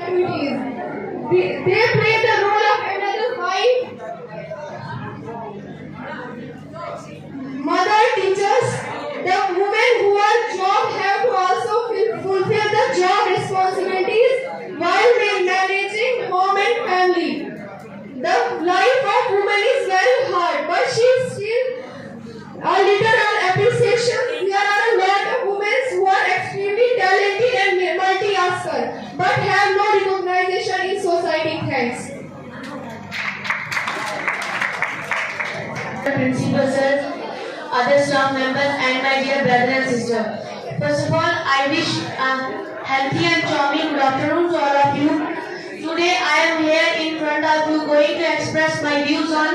activities. They play the role of another five mother teachers. The women who are job have to also fulfill the job responsibilities while managing home and family. The life of woman is very hard, but she is still a little appreciation. There are a lot of women who are extremely talented and multi-tasker, but have no recognition in society. Thanks. Principal sir, other staff members, and my dear brother and sister. First of all, I wish a healthy and charming good afternoon to all of you. Today I am here in front of you going to express my views on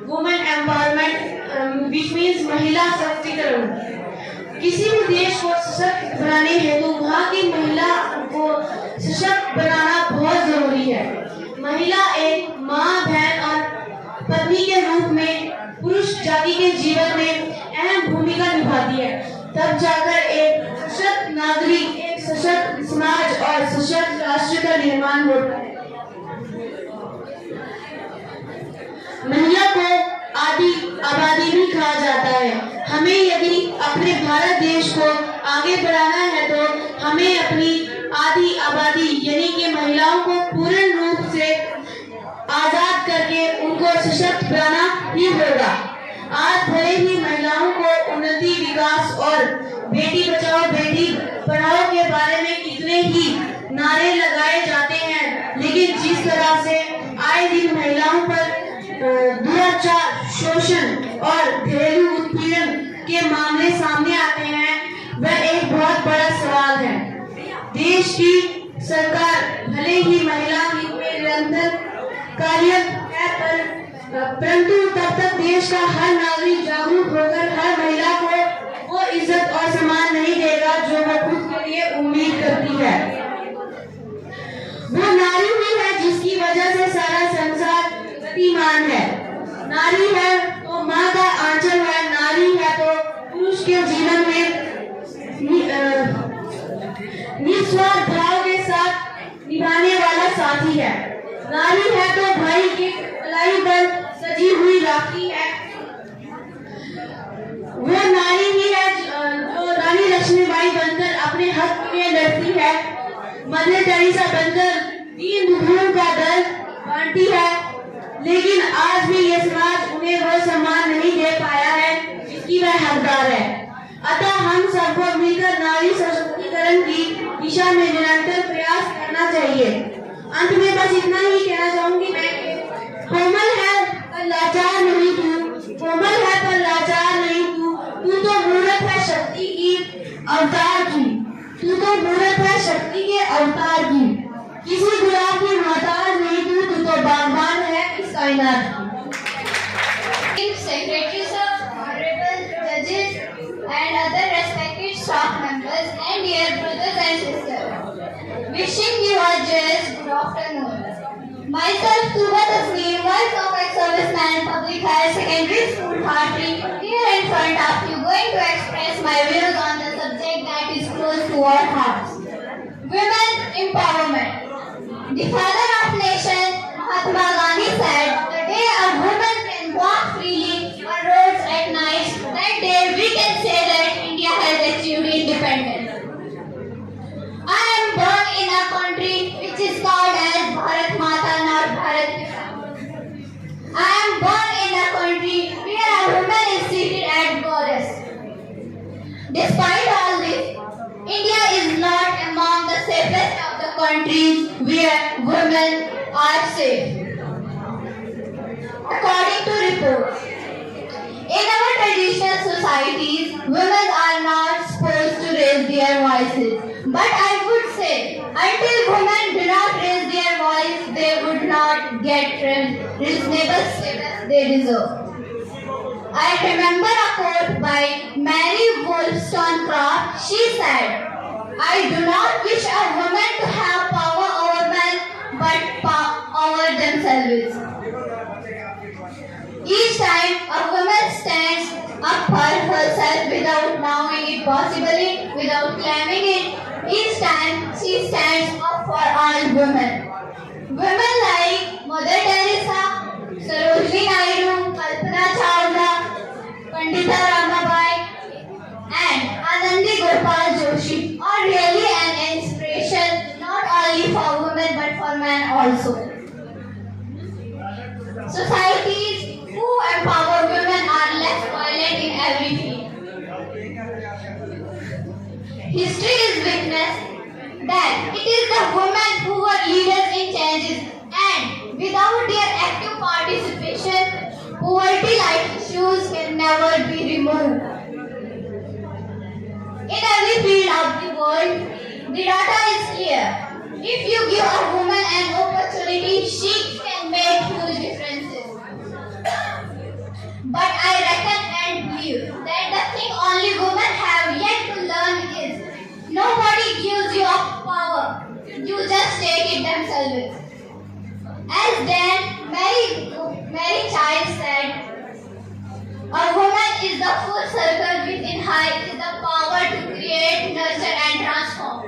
women empowerment, which means महिला सशक्तिकरण. किसी भी देश को सशक्त बनाने हेतु वहाँ की महिला को सशक्त बनाना बहुत जरूरी है. महिला एक माँ, बहन और पत्नी के रूप में पुरुष जाति के जीवन में अहम भूमिका निभाती है. तब जाकर एक सशक्त नागरिक, एक सशक्त समाज और सशक्त राष्ट्र का निर्माण होता है. महिला को आदि आबादी भी कहा जाता है. हमें यदि अपने भारत देश को आगे बढ़ाना है तो हमें अपनी आदि आबादी यानी कि महिलाओं को पूर्ण रूप से आजाद करके उनको सशक्त बनाना ही होगा. आज भले ही महिलाओं को उन्नति, विकास और बेटी बचाओ बेटी पढ़ाओ के बारे में कितने ही नारे लगाए जाते हैं, लेकिन जिस तरह से आए दिन महिलाओं पर दुराचार, शोषण और घरेलू उत्पीड़न के मामले सामने आते हैं, वह एक बहुत बड़ा सवाल है. देश की सरकार भले ही महिला हित में निरंतर कार्यरत है, परंतु तब तक देश का हर नागरिक जागरूक होकर हर महिला को वो इज्जत और सम्मान नहीं देगा जो वह खुद के लिए उम्मीद करती है. वो नारी ही है जिसकी वजह से सारा संसार गतिमान है. नारी है तो माँ का आंचल है, नारी है तो पुरुष के जीवन में निस्वार्थ भाव के साथ निभाने वाला साथी है. नारी है तो भाई की कलाई पर सजी हुई राखी है. वो नारी ही है जो रानी लक्ष्मीबाई बनकर अपने हक के लिए लड़ती है, मदर टेरेसा बनकर दीन दुखियों का दर्द बांटती है. लेकिन आज भी ये समाज उन्हें वो सम्मान नहीं दे पाया है जिसकी वह हकदार है. अतः हम सबको मिलकर नारी सशक्तिकरण की दिशा में निरंतर प्रयास करना चाहिए. अंत में बस इतना ही कहना चाहूंगी मैं, कोमल है पर लाचार नहीं तू, कोमल है पर लाचार नहीं तू, तू तो मूर्त है शक्ति की अवतार की, तू तो मूर्त है शक्ति के अवतार की. किसी गुलाब की मोहताज नहीं तू, तू तो बागबान है इस कायनात की. Secretary sir, honorable judges and other respected staff members and dear brothers and sisters, wishing you a joyous good afternoon. Myself Tuba Tasneem, wife of ex-serviceman Public Higher Secondary School Bhatri, here in front of you going to express my views on the subject that is close to our hearts. Women empowerment. The father of nation, Mahatma Gandhi said, the day a woman can walk freely on roads at night, that day we can say that India has achieved independence. I am born in a country which is called as Bharat Mata, not Bharat Pita. I am born in a country where a woman is seated as goddess. Despite all this, India is not among the safest of the countries where women are safe. According to reports, in our traditional societies, women are not supposed to raise their voices. But I would say, until women do not raise their voice, they would not get reasonable status they deserve. I remember a quote by Mary Wollstonecraft. She said, I do not wish a woman to have power over men, but over themselves. Each time a woman stands up for herself without knowing it possibly, without claiming it, each time she stands up for all women. Women like Mother Teresa, Sarojini Naidu, Kalpana Chawla, Pandita Ramabai, and Anandi Gopal Joshi are really an inspiration not only for women but for men also. Societies who empower women are less violent in every field. History is witness that it is the women who were leaders in changes, and without their active participation, poverty-like issues can never be removed. In every field of the world, the data is clear. If you give a woman an opportunity, she can make huge differences. But I reckon and believe that the thing only women have yet to learn is nobody gives you a power. You just take it themselves. As then Mary Child said, a woman is the full circle within her is the power to create, nurture and transform.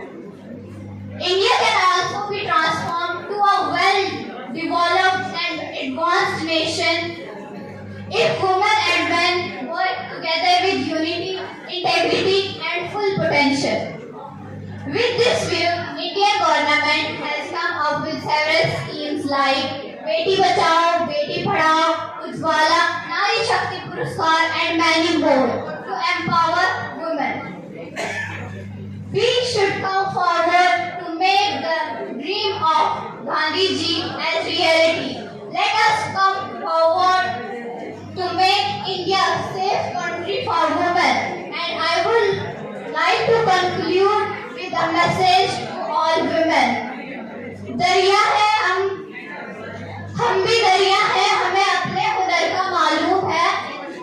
India can also be transformed to a well-developed and advanced nation if women and men work together with unity, integrity and full potential. With this view, Indian government has come up with several schemes like Beti Bachao, Beti Padhao, Ujjwala, Nari Shakti Puruskar and many more to empower women. We should come forward to make the dream of Gandhiji as reality. Let us come forward to make India a safe country for women. And I would like to conclude with a message to all women. दरिया है हम भी दरिया है, हमें अपने हुनर का मालूम है.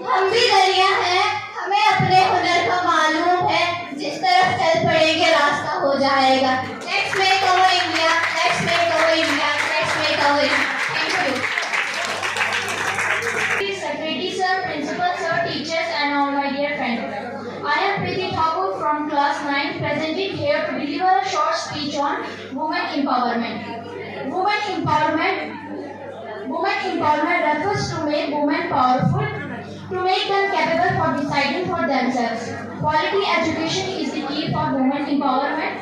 हम भी दरिया है, हमें अपने हुनर का मालूम है. जिस तरफ चल पड़ेंगे रास्ता हो जाएगा. Let's make our India. Let's make our India. Let's make our India. Thank you. Secretary sir, principal sir, teachers and all my dear friends. I am Preeti Thakur from class 9 presenting here to deliver a short speech on women empowerment. Women empowerment refers to make women powerful, to make them capable for deciding for themselves. Quality education is the key for women empowerment.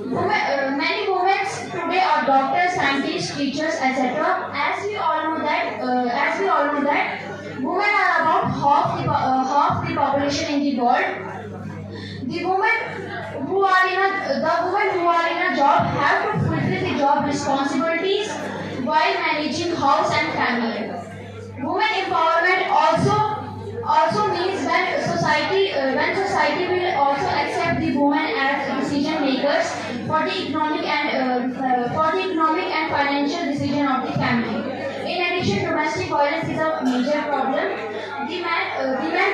Many women today are doctors, scientists, teachers, etc. As we all know that women are about half the population in the world. The women who are in a job have to fulfill the job responsibilities while managing house and family. Women empowerment also means when society will also accept the women as decision makers for the economic and financial decision of the family. In addition, domestic violence is a major problem. The men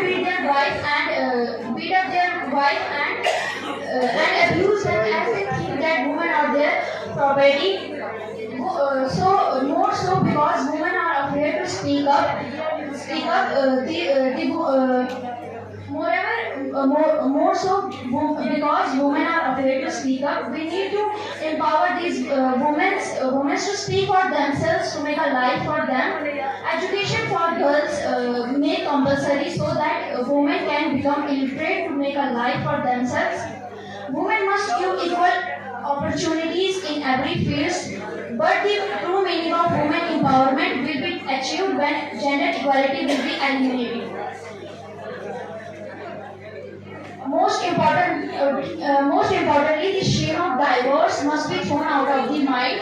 beat up their wife and abuse them as they think that women are their property. More so because women are afraid to speak up. More so because women are afraid to speak up. We need to empower these women to speak for themselves, to make a life for them. Education for girls made compulsory so that women can become illiterate to make a life for themselves. Women must give equal opportunities in every field, but the true meaning of women empowerment will be achieved when gender equality will be eliminated. Most importantly, the shame of divorce must be thrown out of the mind.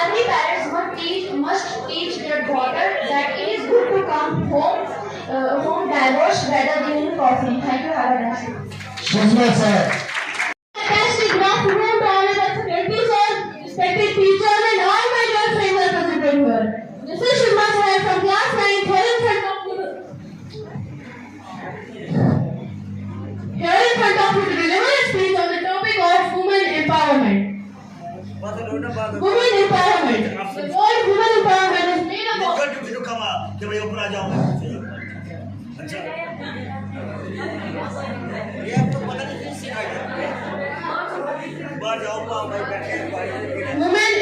Every parent must teach their daughter that it is good to come home divorced rather than in coffin. Thank you. Have a nice day. Fantastic good afternoon to all of the faculty, sir, respected teachers, and all my dear friends represented here. This is Shivma Sahai from class 9 here in front of you to deliver a speech on the topic of women empowerment. Women empowerment. The word women empowerment is made up of Women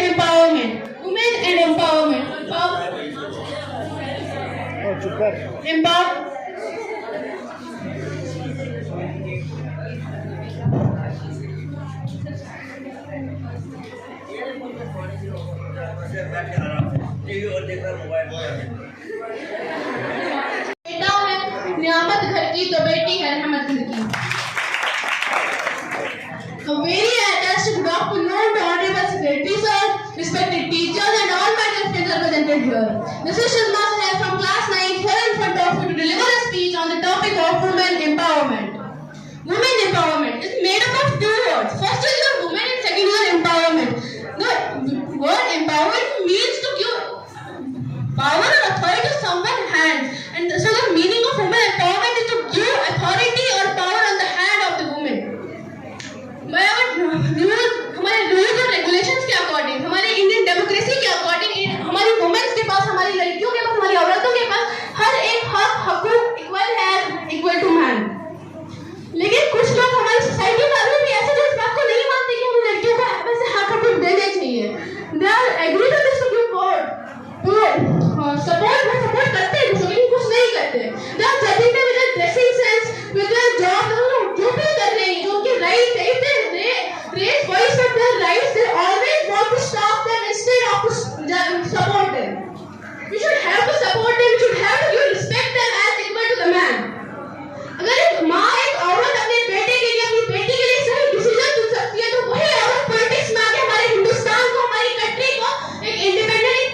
empowerment. Women and empowerment. बेटा है नियामत घर की तो बेटी है रहमत घर की. So very attached to Dr. Known to Honorable Secretary Sir, respected teachers and all my dear friends represented here. This is Shazma Sahel from class 9 here in front of you to deliver a speech on the topic of women empowerment. Women empowerment is made up of two words. First is your women and second is your empowerment. The word empowerment means to give power or authority to someone's hands. And so the meaning of women empowerment is to give authority or power on the hand of the woman. हमारे rules और regulations के according, हमारे Indian democracy के according हमारी women's के पास, हमारी लड़कियों के पास, हमारी औरतों के पास हर एक हक इक्वल है, इक्वल टू मैन. लेकिन कुछ लोग हमारी सोसाइटी में अभी भी ऐसे जो इस बात को नहीं मानते कि हमें लड़कियों को वैसे हक देने चाहिए. They are agree to this supreme court तो सपोर्ट करते हैं लेकिन कुछ नहीं करते. They are judging them with dressing sense, with their job, जो भी कर रहे हैं जो उनके राइट है. If they raise voice for their rights, they always want to stop them instead of to support them. We should have to support them. We should have to give respect them as equal to the man. अगर एक माँ एक औरत अपने बेटे के लिए, अपनी बेटी के लिए सही डिसीजन चुन सकती है तो वही औरत पॉलिटिक्स में आके हमारे हिंदुस्तान को, हमारी कंट्री को एक इंडिपेंडेंट,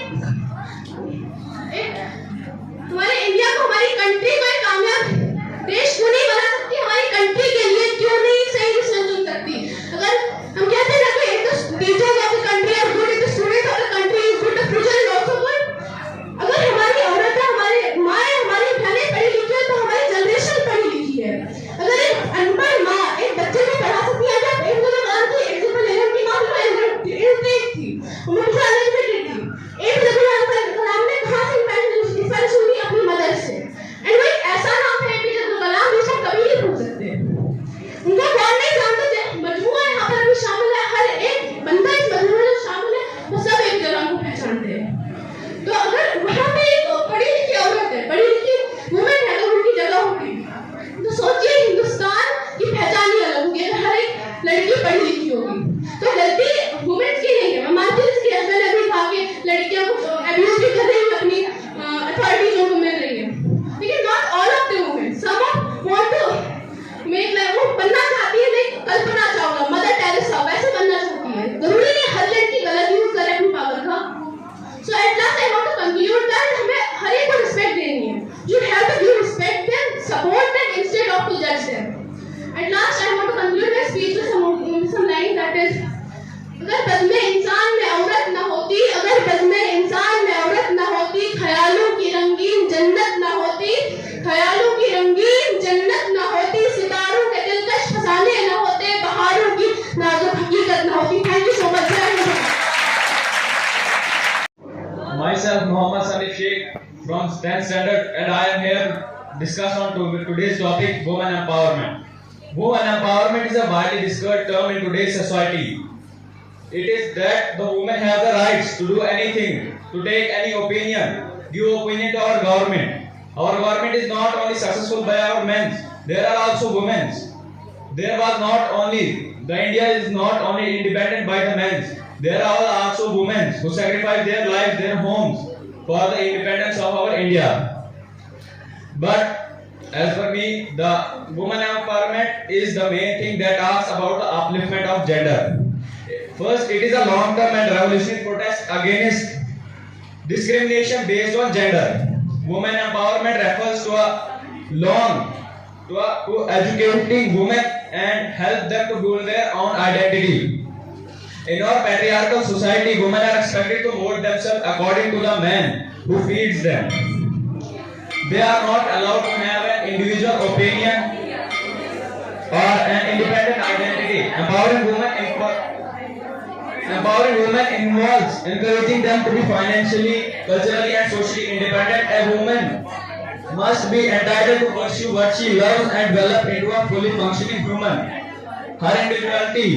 हमारे इंडिया को, हमारी कंट्री को एक कामयाब देश क्यों नहीं बना सकती? हमारी कंट्री के लिए क्यों नहीं सही डिसीजन चुन सकती? अगर हम कहते हैं ना कि if the teachers of the country are good, if the students of the country is good, the future is also good. अगर हमारी औरतें, हमारी माँ, हमारी बहनें पढ़ी लिखी है तो हमारी जनरेशन पढ़ी लिखी है. अगर एक अनपढ़ माँ एक बच्चे को पढ़ा सकती है, जब एक जगह मान की एग्जाम्पल ले रही हूँ, माँ इलटरेट थी, उम्र से अनएजुकेटेड थी, एक जगह कलाम ने कहाँ से इंस्पिरेशन ली? अपनी मदर से. एंड वो एक ऐसा नाम है कि जब कलाम दूसरा कभी नहीं भूल सकते. उनका कौन नहीं जानता? मजमूआ यहाँ पर अभी शामिल है, हर एक बंदा इस मजमूए में शामिल है, वो सब एक जगह को पहचानते हैं. तो अगर वहाँ पे एक पढ़ी लिखी औरत है, पढ़ी लिखी वुमेन है, अगर उनकी जगह होगी तो सोचिए हिंदुस्तान की पहचान ही अलग होगी. अगर हर एक लड़की पढ़ी लिखी होगी तो गलती वुमेन की नहीं है. मैं मानती हूँ इसकी हस्बैंड ने भी कहा कि लड़कियों को अब्यूज भी कर रही है अपनी अथॉरिटी जो को मिल रही है, लेकिन not all of the women. Some want to make वो बनना चाहती है, नहीं कल्पना चावला, मदर टेरेसा वैसे बनना चाहती है. जरूरी नहीं हर लड़की गलत यूज करे अपनी पावर का. So at last I want to conclude that हमें हर एक को रिस्पेक्ट देनी है. You have to give respect them, support them instead of to जज them. At last I want to conclude my speech with some line that is, अगर बज़्म इंसान में औरत न होती, अगर बज़्म इंसान में औरत न होती, ख्यालों की रंगीन जन्नत न होती, ख्यालों की रंगीन जन्नत न होती, सितारों के दिलकश फसाने न होते, बहारों की नाजुक हकीकत न होती. Thank you so much. Myself Mohammad Salif Sheikh from 10th standard and I am here discuss on today's topic women empowerment. Women empowerment is a widely discussed term in today's society. It is that the women have the rights to do anything, to take any opinion, give opinion to our government. Our government is not only successful by our men, there are also women. There was not only, the India is not only independent by the men, there are also women who sacrifice their lives, their homes for the independence of our India. But as for me, the women empowerment is the main thing that asks about the upliftment of gender. First, it is a long-term and revolutionary protest against discrimination based on gender. Women empowerment refers to educating women and help them to build their own identity. In our patriarchal society, women are expected to mold themselves according to the man who feeds them. They are not allowed to have an individual opinion or an independent identity. Empowering women involves encouraging them to be financially, culturally and socially independent. A woman must be entitled to pursue what she loves and develop into a fully functioning human. Her individuality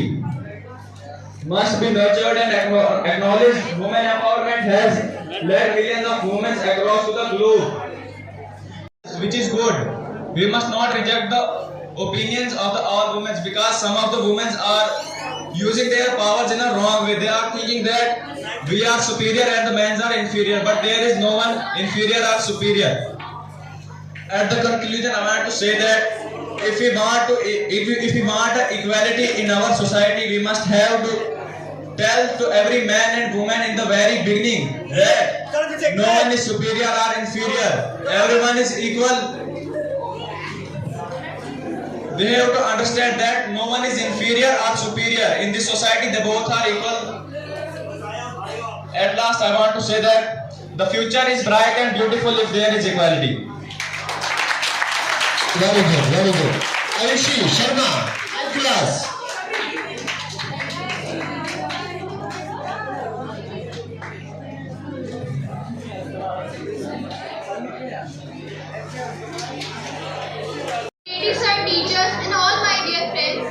must be nurtured and acknowledged. Women empowerment has led millions of women across to the globe, which is good. We must not reject the opinions of the all women, because some of the women are using their powers in a wrong way. They are thinking that we are superior and the men are inferior, but there is no one inferior or superior. At the conclusion, I want to say that if we want equality in our society, we must have to tell to every man and woman in the very beginning that no one is superior or inferior. Everyone is equal. They have to understand that no one is inferior or superior. In this society, they both are equal. At last, I want to say that the future is bright and beautiful if there is equality. Very good, very good. Ayushi Sharma, class. Ladies and teachers and all my dear friends,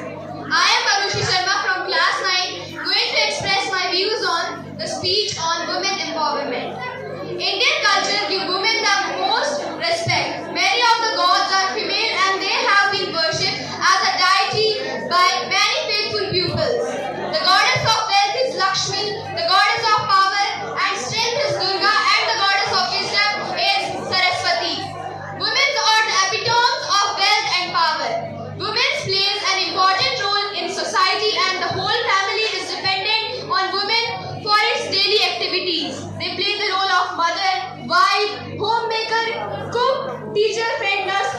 I am Ayushi Sharma from class 9, going to express my views on the speech on women empowerment. Indian culture gives women the most respect. Many of the gods are female and they have been worshipped as a deity by many faithful pupils. The goddess of wealth is Lakshmi, the goddess of power and strength is Durga, and the goddess of wisdom is Saraswati. Women are the epitomes of wealth and power. Women plays an important role in society and the whole family is dependent on women for its daily activities. They play the role of mother, wife, homemaker, cook, teacher, friend, nurse,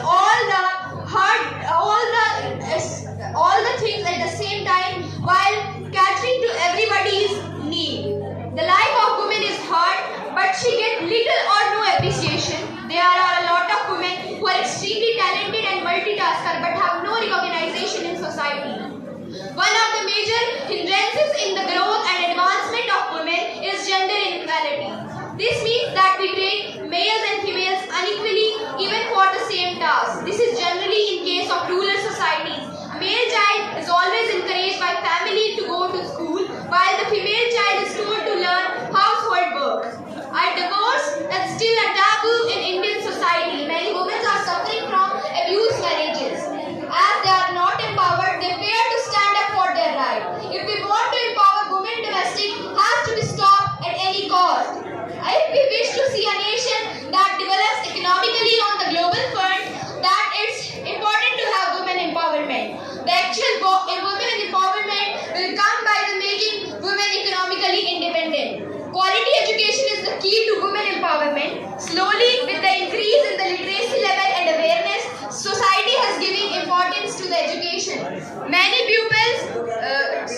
all the things at the same time while catering to everybody's need. The life of women is hard, but she gets little or no appreciation. There are a lot of women who are extremely talented and multitasker but have no recognition in society. One of the major hindrances in the growth and advancement of women is gender inequality. This means that we treat males and females unequally even for the same task. This is generally in case of rural societies. A male child is always encouraged by family to go to school, while the female child is told to learn household work. Divorce is still a taboo in Indian society. Many women are suffering from abused marriages. As they are not empowered, they fear to stand up for their right. If we want to empower women, domestic has to be stopped at any cost. If we wish to see a nation that develops economically on the global front, that it's important to have women empowerment. The actual women empowerment will come by the making women economically independent. Quality education is the key to women empowerment. Slowly, with the increase in the literacy level and awareness, society has given importance to the education. Many pupils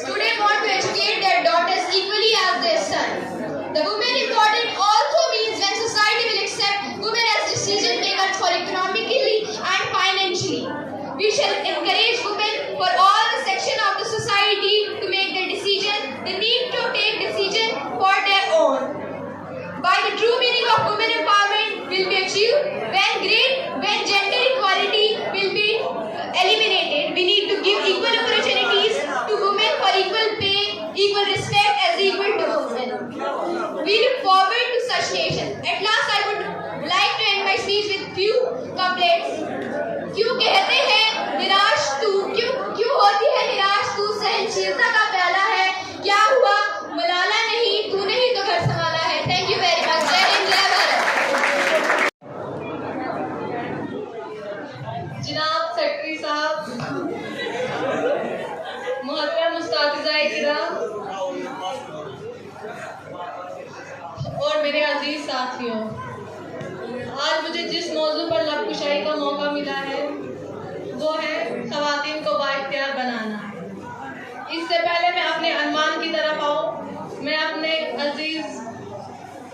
today want to educate their daughters equally as their sons. The women important also means when society will accept women as decision makers for economically and financially. We shall encourage women for all the section of the society to make their decision. They need to take decision for their own. By the true meaning of women empowerment will be achieved when gender equality will be eliminated. We need to give equal opportunities to women for equal pay, equal respect as equal to women. We look forward to such nation. At last, I would like to end my speech with few couplets. क्यों कहते हैं निराश तू, क्यों होती है निराश तू, सहनशीलता का प्याला है, क्या हुआ मलाला नहीं, तूने ही तो घर संभाला है. Thank you very much. जय हिंद, जय भारत. जनाब सेक्रेटरी साहब, मोहतरम उस्तादिज़ाए किराम और मेरे अजीज साथियों, आज मुझे जिस मौजू पर लबकुशाई का मौका मिला है वो है ख़वातीन को बाइख्तियार बनाना. इससे पहले मैं अपने अनवान की तरफ आऊँ, मैं अपने अजीज़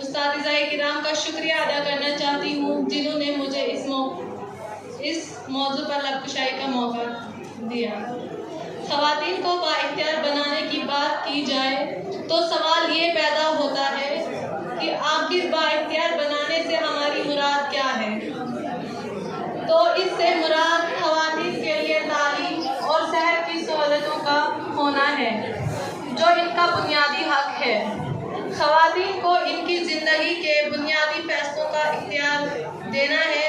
उस्तादिज़ाए किराम का शुक्रिया अदा करना चाहती हूँ जिन्होंने मुझे इस मौजू पर लबकुशाई का मौका दिया. ख़वातीन को बाइख्तियार बनाने की बात की जाए तो सवाल ये पैदा होता है कि आखिर बाइख्तियार बनाने से हमारी मुराद क्या है. तो इससे मुराद ख़वातीन के लिए तालीम और सेहत की सहूलतों का होना है जो इनका खवातीन को इनकी जिंदगी के बुनियादी फैसलों का इख्तियार देना है।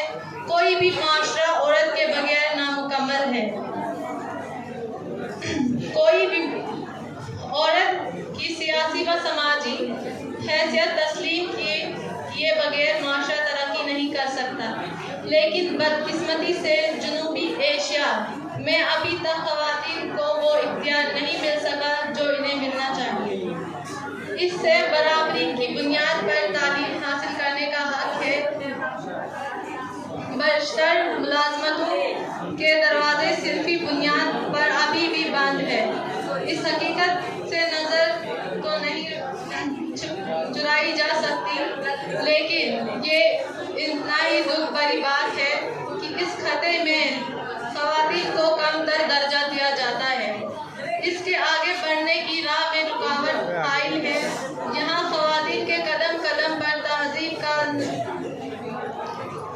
कोई भी माशरा औरत के बगैर नामुकम्मल है। कोई भी औरत की सियासी व समाजी हैसियत तस्लीम किए बगैर माशरा तरक्की नहीं कर सकता। लेकिन बदकिस्मती से जनूबी एशिया में अभी तक खवातीन को वो इख्तियार नहीं मिल सका जो इन्हें मिलना चाहिए। इससे बराबरी की बुनियाद पर तालीम हासिल करने का हक है। बशर मुलाजमतों के दरवाजे सिर्फी बुनियाद पर अभी भी बंद है। इस हकीकत से नज़र तो नहीं चुराई जा सकती, लेकिन ये इतना ही दुख भरी बात है कि इस खत्ते में खवातीन को कम दर्जा दिया जाता है। इसके आगे बढ़ने की राह में रुकावट आयल है। यहाँ खवातीन के कदम कदम पर तहजीब का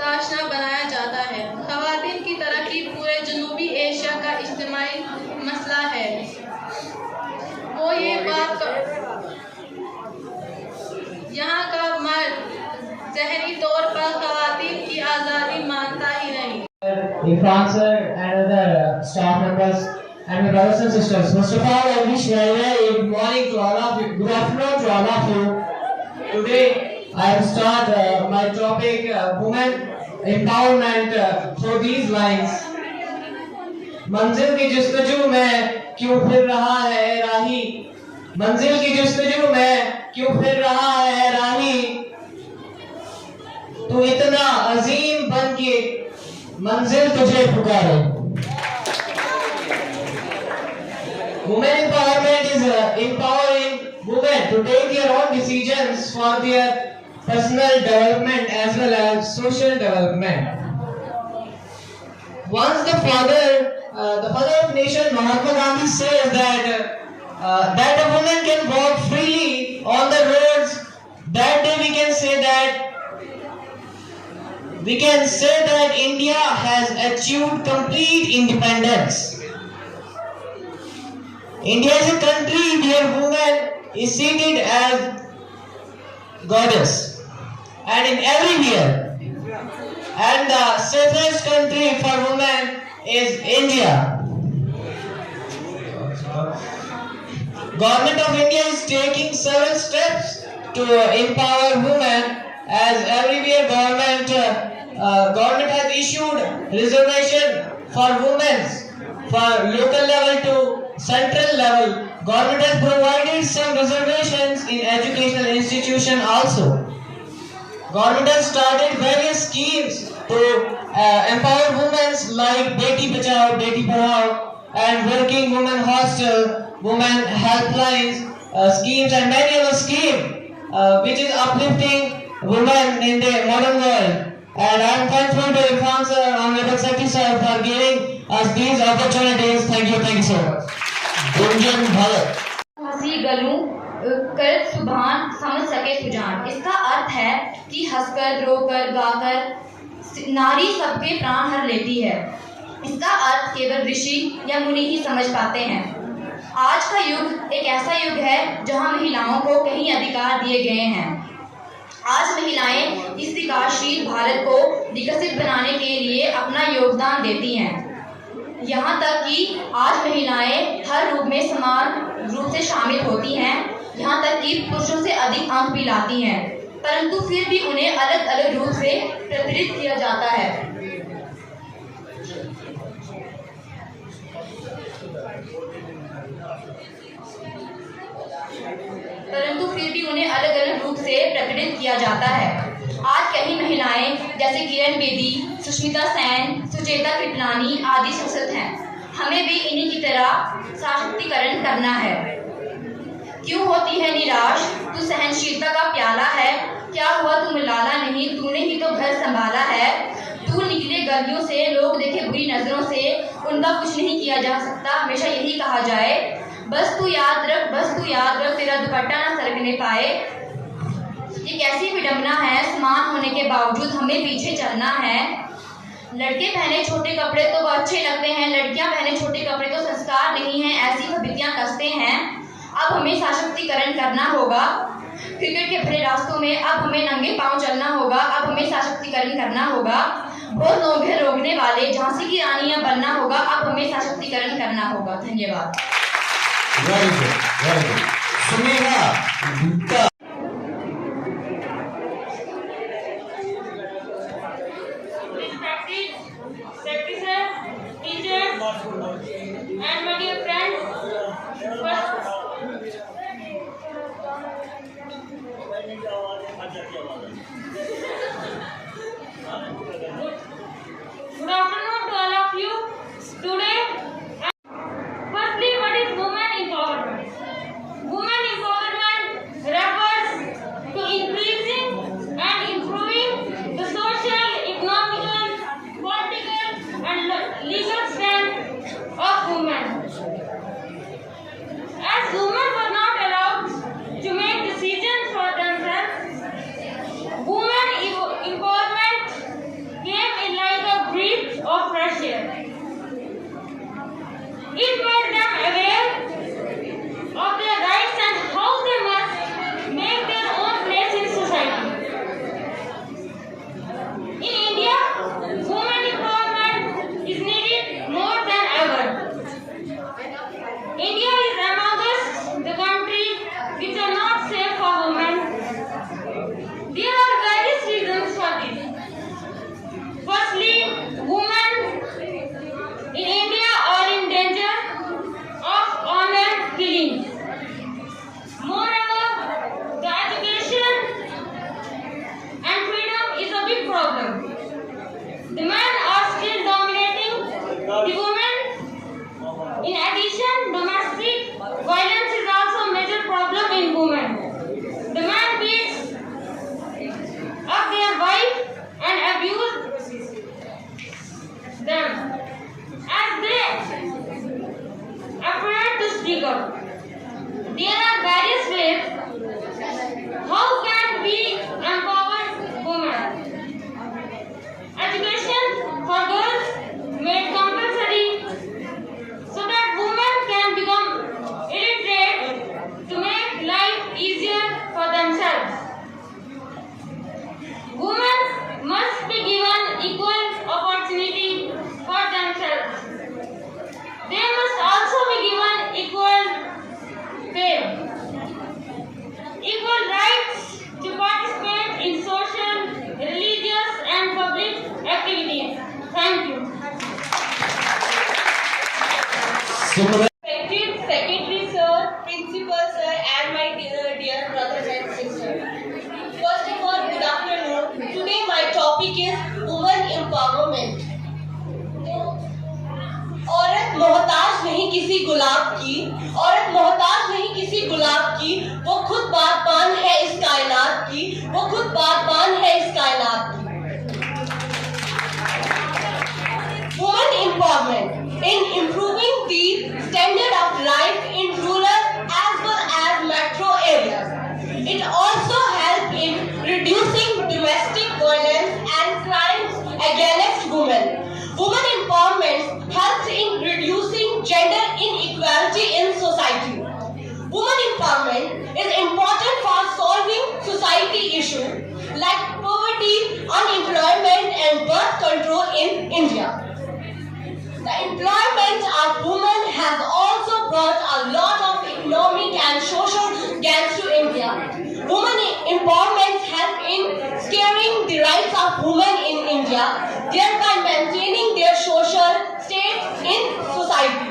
ताशना बनाया जाता है। खवातीन की तरक्की पूरे जनूबी एशिया का इज्तिमाई मसला है। वो ये बात यहाँ का मर्द ज़हनी तौर पर खवातीन की आज़ादी मानता ही नहीं। Irfan sir and other staff members and my brothers and sisters, first of all, I wish very good morning to all of you, good afternoon to all of you. Today, I will start my topic, women empowerment through these lines. मंजिल की जुस्तजू में क्यों फिर रहा है राही, मंजिल की जुस्तजू में क्यों फिर रहा है राही, तू इतना अजीम बन के मंजिल तुझे पुकारे। Women empowerment is empowering women to take their own decisions for their personal development as well as social development. Once the father of nation Mahatma Gandhi says that a woman can walk freely on the roads, that day we can say that India has achieved complete independence. India is a country where woman is seated as goddess, and in everywhere. And the safest country for women is India. Government of India is taking several steps to empower women, as everywhere government has issued reservation for women for local level to central level. Government has provided some reservations in educational institution also. Government has started various schemes to empower women like Beti Bachao, Beti Padhao, and working women hostel, women helplines schemes, and many other schemes which is uplifting women in the modern world. And I am thankful to Irfan sir, Honorable Secretary sir, for giving us these opportunities. Thank you so much. Gunjan Bharat. हंसी गलूं कर सुभान समझ सके सुजान। इसका अर्थ है कि हंसकर, रोकर, गाकर नारी सबके प्राण हर लेती है। इसका अर्थ केवल ऋषि या मुनि ही समझ पाते हैं। आज का युग एक ऐसा युग है जहां महिलाओं को कई अधिकार दिए गए हैं। आज महिलाएं इस विकासशील भारत को विकसित बनाने के लिए अपना योगदान देती हैं। यहाँ तक कि आज महिलाएं हर रूप में समान रूप से शामिल होती हैं, यहाँ तक कि पुरुषों से अधिक अंक भी लाती हैं, परंतु फिर भी उन्हें अलग अलग रूप से प्रतिनिधित्व किया जाता है। आज कई महिलाएं जैसे किरण बेदी, सुष्मिता सेन, सुचेता कृपलानी आदि सशक्त हैं। हमें भी इन्हीं की तरह सशक्तिकरण करना है। क्यों होती है निराश, तू सहनशीलता का प्याला है। क्या हुआ तू मिलाला नहीं, तूने ही तो घर संभाला है। तू निकले गलियों से, लोग देखे बुरी नजरों से, उनका कुछ नहीं किया जा सकता, हमेशा यही कहा जाए। बस तू याद रख, बस तू याद रख, तेरा दुपट्टा ना सरकने पाए। ये कैसी विडंबना है, समान होने के बावजूद हमें पीछे चलना है। लड़के पहने छोटे कपड़े तो वो अच्छे लगते हैं, लड़कियां पहने छोटे कपड़े तो संस्कार नहीं है, ऐसी फबितियां कसते हैं। अब हमें सशक्तिकरण करना होगा। क्रिकेट के भरे रास्तों में अब हमें नंगे पांव चलना होगा। अब हमें सशक्तिकरण करना होगा। बहुत लोग हैं रोकने वाले, झांसी की रानियां बनना होगा। अब हमें सशक्तिकरण करना होगा। धन्यवाद। Very good, very good. सुनेगा Gupta. And my dear friends, good afternoon to all of you. Today, firstly, what is women empowerment? Women empowerment refers to increasing and improving the social, economical, political, and legal strength of women. As women were not allowed to make decisions for themselves, women empowerment came in like a breath of fresh air. It made them aware of their rights and how they must make their own place in society. In India, women empowerment is needed more than ever. India is amongst the countries which are not safe for women. There are various reasons for this. Firstly, women in India are in danger of honor killings. Moreover, the education and freedom is a big problem. The men are still dominating the women. In addition, domestic violence is also a major problem in women. The man beats up their wife and abuse them as they afraid to speak up. There are various ways how can we empower women. Education for girls made compulsory so that women can become illiterate to make life easier for themselves. Women must be given equal opportunity for themselves. They must also be given equal pay, equal rights to participate in social, religious and public activities. Thank you. Respected Secretary Sir, Principal Sir and my dear brothers and sisters. First of all, good afternoon. Today my topic is women empowerment. औरत मोहताज नहीं किसी गुलाब की, औरत मोहताज नहीं किसी गुलाब की, वो खुद बागबान है इस कायनात की, वो खुद बागबान है इस कायनात की. Women empowerment in improving the standard of life in rural as well as metro areas. It also helps in reducing domestic violence and crimes against women. Women empowerment helps in reducing gender inequality in society. Women empowerment is important for solving society issues like poverty, unemployment and birth control in India. The employment of women has also brought a lot of economic and social gains to India. Women empowerment help in securing the rights of women in India, thereby maintaining their social state in society.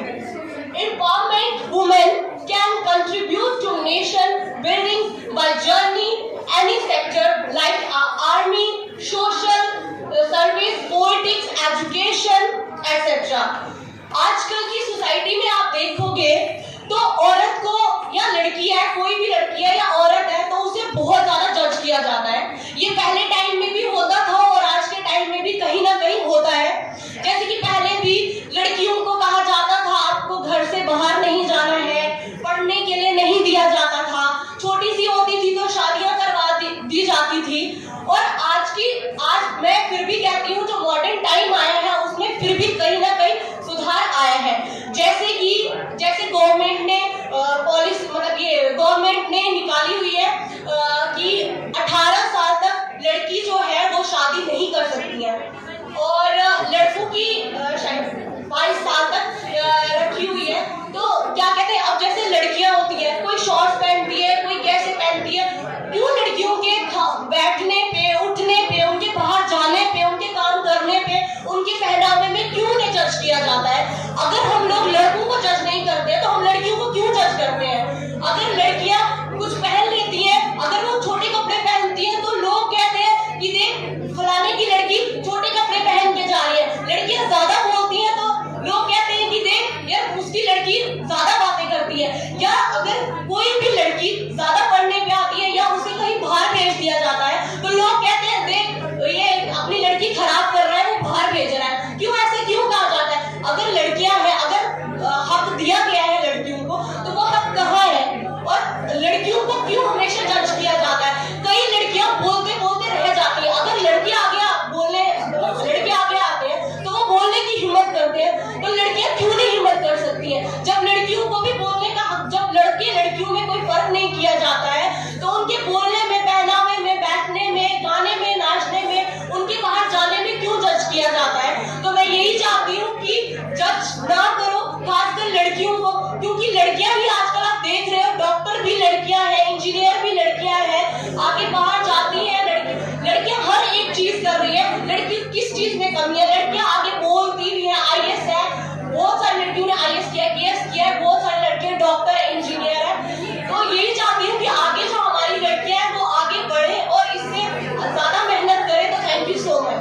Empowerment women can contribute to nation building by journey any sector like army, social service, politics, education, etc. आजकल की society में आप देखोगे तो औरत को या लड़की है, कोई भी लड़की है या औरत है तो उसे बहुत ज्यादा जज किया जाता है. ये पहले टाइम में भी होता था और आज के टाइम में भी कहीं ना कहीं होता है. जैसे कि पहले भी लड़कियों को कहा जाता था आपको घर से बाहर नहीं जाना है, पढ़ने के लिए नहीं दिया जाता था, छोटी सी होती थी तो शादियां करवा दी जाती थी. और आज मैं फिर भी कहती हूँ जो मॉडर्न टाइम आया है उसमें फिर भी कहीं ना कहीं सुधार आया है. जैसे गवर्नमेंट ने पॉलिसी मतलब ये गवर्नमेंट क्यों हमेशा जज किया जाता है? कई लड़कियां बोलते बोलते रह जाती है। अगर लड़के आगे आते हैं तो वो बोलने की हिम्मत करते हैं, तो लड़कियां क्यों नहीं हिम्मत कर सकती है? जब लड़कियों को भी बोलने का हक, जब लड़के लड़कियों में कोई फर्क नहीं किया जाता है, तो उनके बोलने में, पहनावे में, बैठने में, गाने में, नाचने में, उनके बाहर जाने में क्यों जज किया जाता है? तो मैं यही चाहती हूँ कि जज ना करो, खासकर लड़कियों को, क्योंकि लड़कियां भी आजकल आप देख रहे हो, डॉक्टर भी लड़कियां हैं, इंजीनियर भी लड़कियां हैं, आगे बाहर जाती हैं लड़कियां हर एक चीज कर रही है। लड़की किस चीज में कमी है? लड़कियां आगे बोलती भी हैं, आईएएस है, बहुत सारी लड़कियों ने आईएएस किया, केएस किया है, बहुत सारी लड़कियां डॉक्टर, इंजीनियर है। तो यही चाहती हूँ कि आगे जो हमारी लड़कियां हैं वो आगे बढ़े और इससे ज्यादा मेहनत करें। तो thank you so much.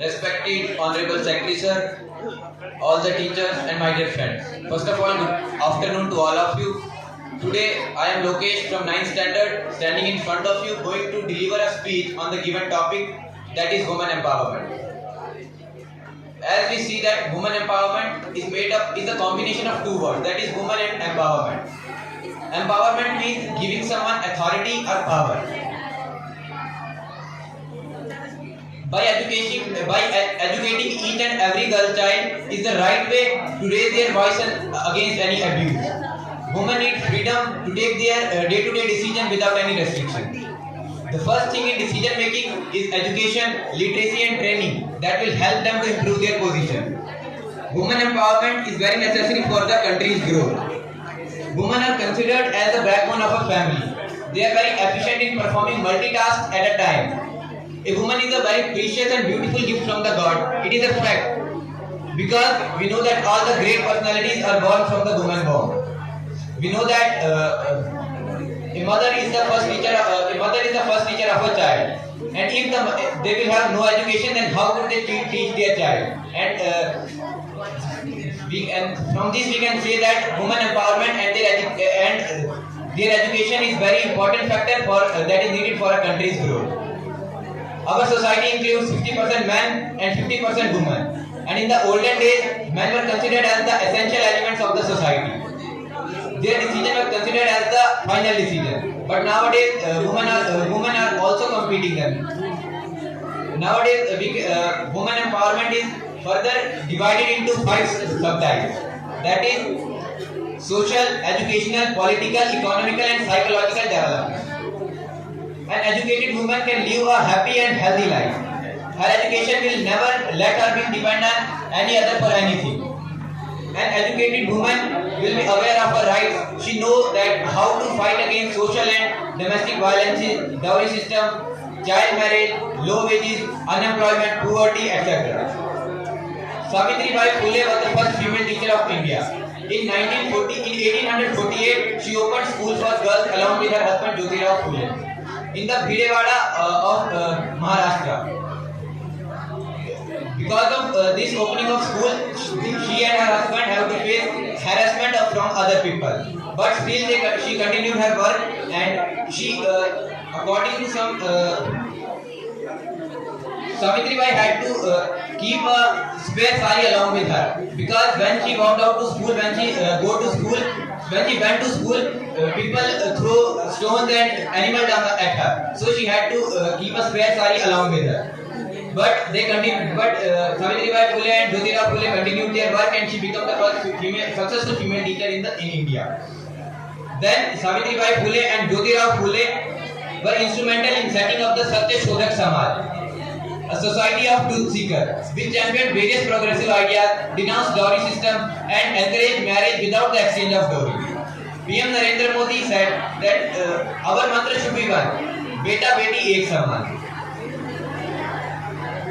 Respected Honorable Secretary Sir, all the teachers and my dear friends. First of all, good afternoon to all of you. Today I am Lokesh from 9th standard, standing in front of you, going to deliver a speech on the given topic, that is women empowerment. As we see that women empowerment is a combination of two words, that is women and empowerment. Empowerment means giving someone authority or power. By educating each and every girl child is the right way to raise their voice against any abuse. Women need freedom to take their day-to-day decision without any restriction. The first thing in decision making is education, literacy and training that will help them to improve their position. Women empowerment is very necessary for the country's growth. Women are considered as the backbone of a family. They are very efficient in performing multitasks at a time. A woman is a very precious and beautiful gift from the God. It is a fact. Because we know that all the great personalities are born from the woman womb. We know that a mother is the first teacher of a child. And if they will have no education, then how would they teach their child? And from this we can say that women empowerment and their education is very important factor that is needed for a country's growth. Our society includes 50% men and 50% women. And in the olden days, men were considered as the essential elements of the society. Their decision was considered as the final decision. But nowadays, women are also competing them. Nowadays, women empowerment is further divided into 5 subtypes. That is social, educational, political, economical and psychological development. An educated woman can live a happy and healthy life. Her education will never let her be dependent on any other for anything. An educated woman will be aware of her rights. She knows that how to fight against social and domestic violence, dowry system, child marriage, low wages, unemployment, poverty, etc. Savitribai Phule was the first female teacher of India. In 1848, she opened schools for girls along with her husband Jyotirao Phule in the Bhilewada of Maharashtra. Because of this opening of school, she and her husband have to face harassment from other people. But still she continued her work, and she, according to some, Savitribai had to keep a spare sari along with her, because when she walked out to school, when she went to school, people throw stones and animal dung at her. So she had to keep a spare sari along with her. But Savitribai Phule and Jyotirao Phule continued their work, and she became the first successful female teacher in India. Then Savitribai Phule and Jyotirao Phule were instrumental in setting up the Satya Shodhak Samaj, a society of truth seekers, which championed various progressive ideas, denounced dowry system, and encouraged marriage without the exchange of dowry. PM Narendra Modi said that our mantra should be one: Beta Beti Ek Saman.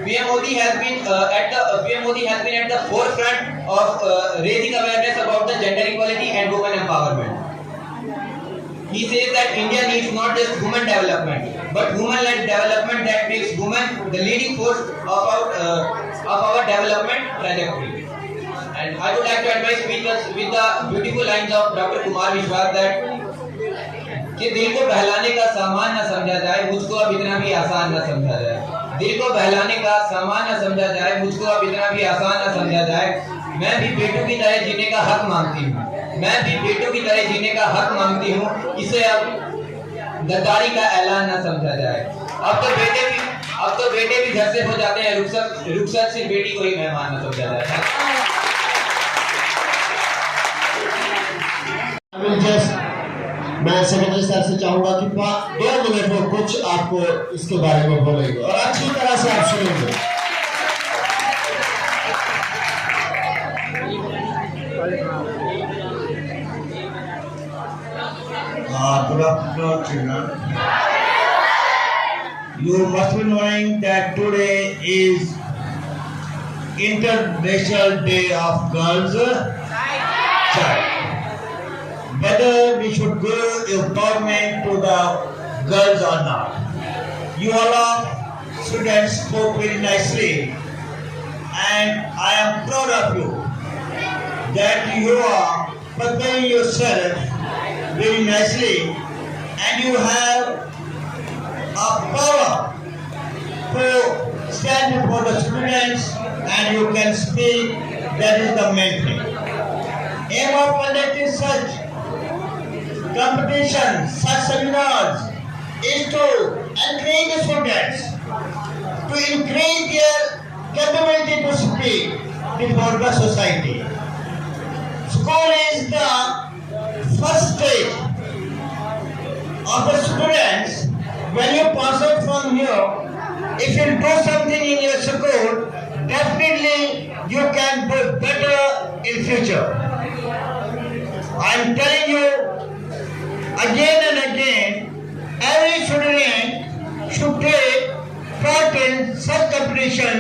PM Modi has been at the forefront of raising awareness about the gender equality and women empowerment. He says that India needs not just women development, but women-led development that makes women the leading force of our development trajectory. And I would like to end my speech with the beautiful lines of Dr. Kumar Vishwas that कि दिल को बहलाने का सामान न समझा जाए, मुझको अब इतना भी आसान न समझा जाए. दिल को बहलाने का सामान न समझा जाए, मुझको अब इतना भी आसान न समझा जाए। मैं भी बेटों की तरह जीने का हक मांगती हूँ, मैं भी बेटों की तरह जीने का हक मांगती हूँ। इसे अब गद्दारी का ऐलान न समझा जाए। अब तो बेटे भी घर से हो जाते हैं रुखसत से बेटी को ही मेहमान न समझा जाए। मैं सेक्रेटरी साहब से चाहूंगा कि 2 मिनट में कुछ आपको इसके बारे में बोलेंगे और अच्छी तरह से आप सुनेंगे। Good afternoon, children. You must be knowing that today is International Day of Girls Child. Whether we should give empowerment to the girls or not. You all are students spoke very nicely, and I am proud of you that you are preparing yourself very nicely, and you have a power to stand before the students and you can speak. That is the main thing. Aim of conducting such competitions, such seminars is to encourage the students, to increase their capability to speak before the society. School is the first stage of the students. When you pass out from here, if you do something in your school, definitely you can do better in future. I am telling you again and again, every student should take part in such competition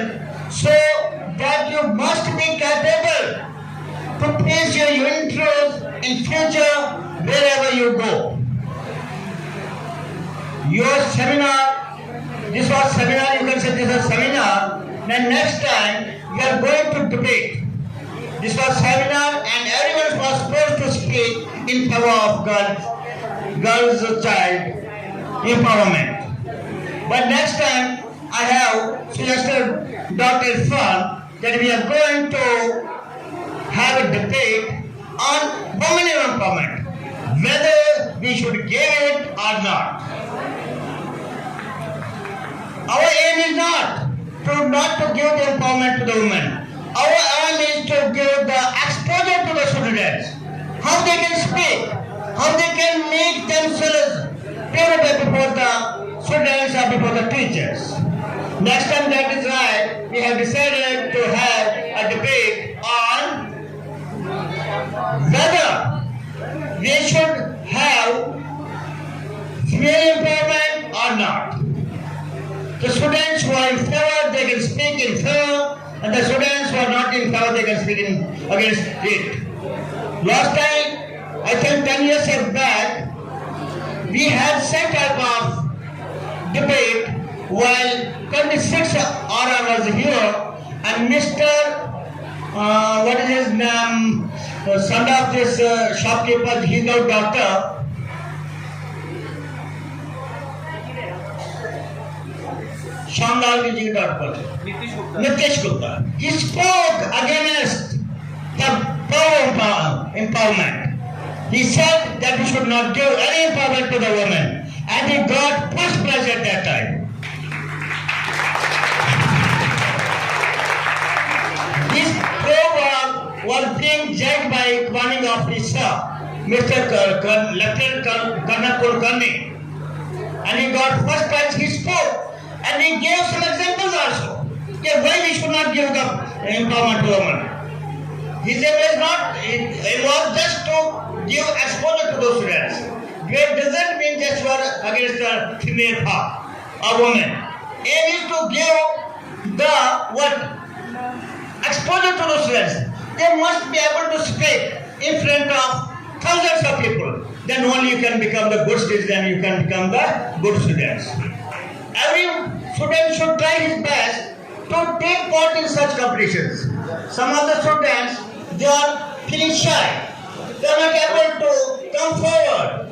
so that you must be capable to face your interests in future wherever you go. Your seminar, this was seminar, you can say this is seminar, then next time we are going to debate. This was seminar and everyone was supposed to speak in favor of girls child empowerment. But next time I have suggested Dr. Irfan that we are going to have a debate on women empowerment, whether we should give it or not. Our aim is not to give the empowerment to the women. Our aim is to give the exposure to the students, how they can speak, how they can make themselves purified before the students or before the teachers. Next time, that is why we have decided to have a debate on whether we should have female empowerment or not. The students who are in favor, they can speak in favor, and the students who are not in favor, they can speak against it. Last time, I think 10 years back, we had some type of debate while 26 RR was here, and Mr. What is his name? Son of this shopkeeper, he is our doctor. Shamlal Vijay Doctor. Nitish Gupta. He spoke against the power empowerment. He said that we should not give any empowerment to the women, and he got first prize at that time. This program was being judged by commanding officer, Mr. Lieutenant Colonel Kulkarni, and he got first prize. He spoke, and he gave some examples also. Why we should not give the empowerment to women? His aim is not, it was just to give exposure to those students. It doesn't mean that you are against the female part or woman. Aim is to give the exposure to those students. They must be able to speak in front of thousands of people. Then only you can become the good students and you can become the good students. Every student should try his best to take part in such competitions. Some of the students, they are feeling shy. They are not able to come forward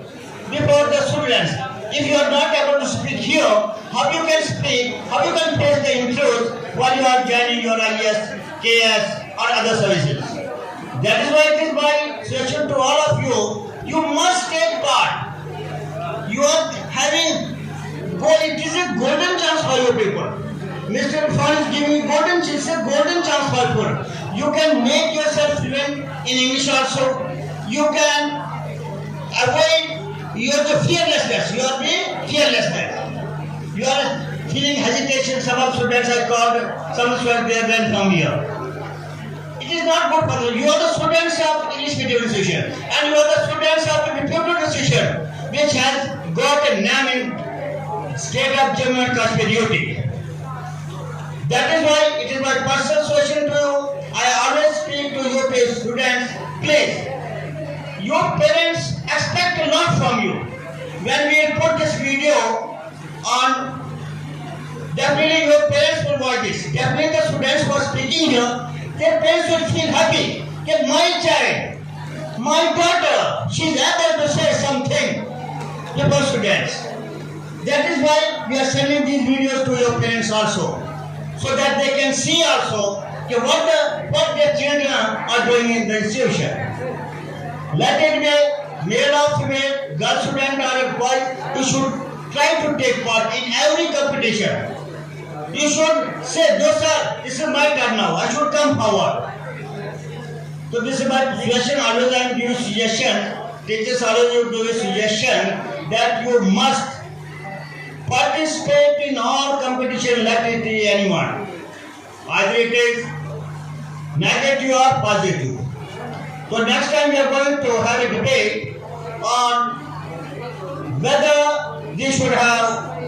before the students. if you are not able to speak here, how you can speak, how you can face the interviews while you are joining your IAS, KS or other services. That is why it is my suggestion to all of you, you must take part. You are having, it is a golden chance for you people. Mr. Irfan is giving you golden chance, it's a golden chance for you. You can make yourself fluent in English also. You can avoid your fearlessness. You are being fearlessness. You are feeling hesitation. Some of students are called, some students they ran from here. It is not good for you. You are the students of English medium institution and you are the students of a reputed institution which has got a name in state of Jammu and Kashmir UT. That is why it is my personal suggestion to you. I always speak to UP students, please, your parents expect a lot from you. When we put this video on, definitely your parents will watch this. Definitely the students who are speaking here, their parents will feel happy that my child, my daughter, she is able to say something to the students. That is why we are sending these videos to your parents also, so that they can see also what their children are doing in the institution. Let it be male or female, girl student or a boy, you should try to take part in every competition. You should say, no sir, this is my turn now, I should come forward. So this is my suggestion, always I am giving suggestion, teachers always give a suggestion that you must participate in all competition, let it be anyone. Either it is negative or positive. So next time we are going to have a debate on whether they should have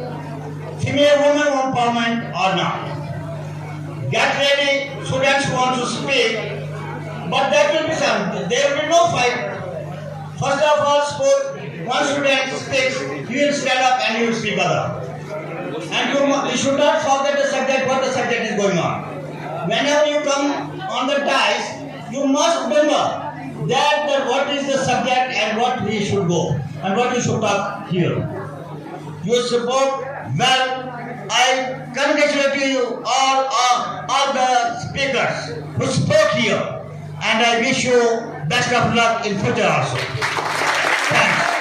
female women empowerment or not. Get ready, students want to speak, but there will be there will be no fight. First of all, one student speaks, you will stand up and you will speak other. And you should not forget the subject, what the subject is going on. Whenever you come on the dice, you must remember that what is the subject and what we should go and what we should talk here. You support well. I congratulate you all the speakers who spoke here, and I wish you best of luck in future also. Thanks.